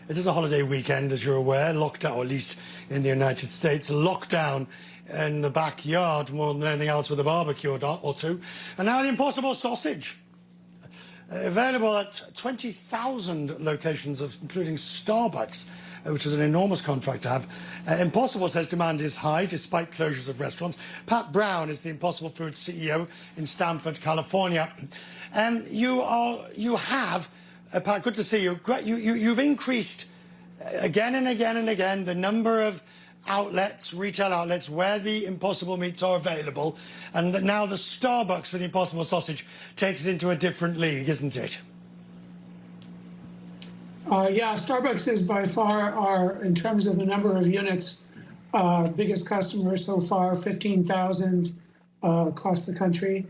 It is a holiday weekend, as you're aware, lockdown, or at least in the United States, lockdown in the backyard more than anything else with a barbecue or two. And now the Impossible sausage. Available at 20,000 locations, including Starbucks, which is an enormous contract to have. Impossible says demand is high despite closures of restaurants. Pat Brown is the Impossible Foods CEO in Stanford, California. You have, Pat, good to see you. You've increased again and again and again the number of outlets, retail outlets, where the Impossible meats are available, and now the Starbucks for the Impossible sausage takes it into a different league, isn't it? Yeah, Starbucks is by far our, in terms of the number of units, biggest customer so far, 15,000 across the country.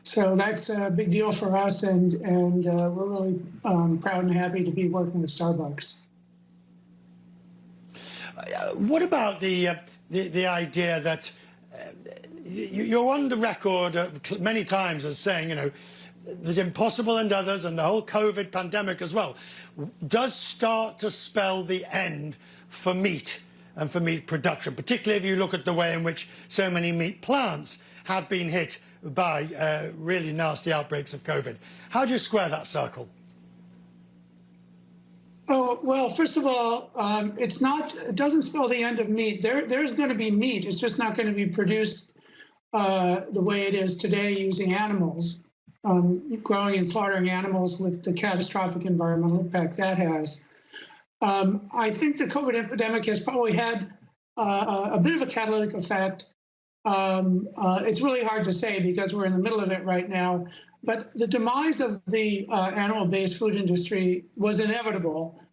So that's a big deal for us, and we're really proud and happy to be working with Starbucks. What about the idea that you're on the record many times as saying, you know, that Impossible and others and the whole COVID pandemic as well does start to spell the end for meat and for meat production, particularly if you look at the way in which so many meat plants have been hit by really nasty outbreaks of COVID. How do you square that circle? Oh, well, first of all, it doesn't spell the end of meat. There's going to be meat. It's just not going to be produced the way it is today using animals, growing and slaughtering animals with the catastrophic environmental impact that has. I think the COVID epidemic has probably had a bit of a catalytic effect. It's really hard to say because we're in the middle of it right now. But the demise of the animal-based food industry was inevitable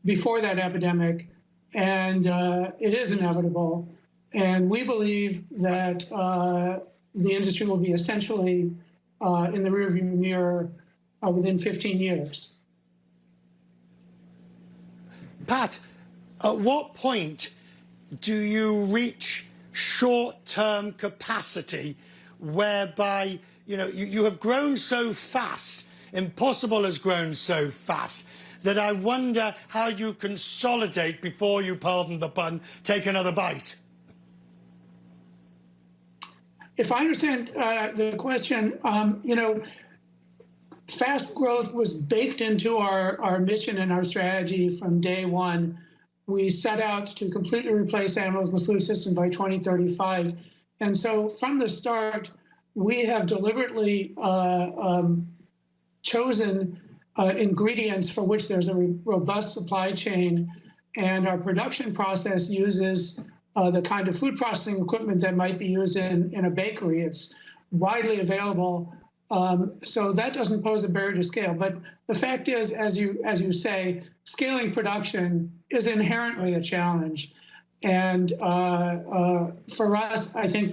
before that epidemic, and it is inevitable. And we believe that the industry will be essentially in the rearview mirror within 15 years. Pat, at what point do you reach short-term capacity whereby, you know, you have grown so fast, Impossible has grown so fast, that I wonder how you consolidate before you, pardon the pun, take another bite? If I understand the question, you know, fast growth was baked into our mission and our strategy from day one. We set out to completely replace animals in the food system by 2035. And so from the start, we have deliberately chosen ingredients for which there's a robust supply chain. And our production process uses the kind of food processing equipment that might be used in a bakery. It's widely available. So that doesn't pose a barrier to scale. But the fact is, as you say, scaling production is inherently a challenge. And for us, I think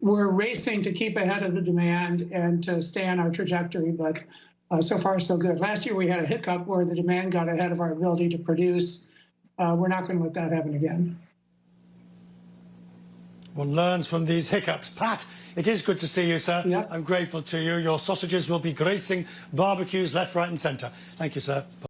we're racing to keep ahead of the demand and to stay on our trajectory. But so far, so good. Last year, we had a hiccup where the demand got ahead of our ability to produce. We're not going to let that happen again. One learns from these hiccups. Pat, it is good to see you, sir. Yep. I'm grateful to you. Your sausages will be gracing barbecues left, right and centre. Thank you, sir.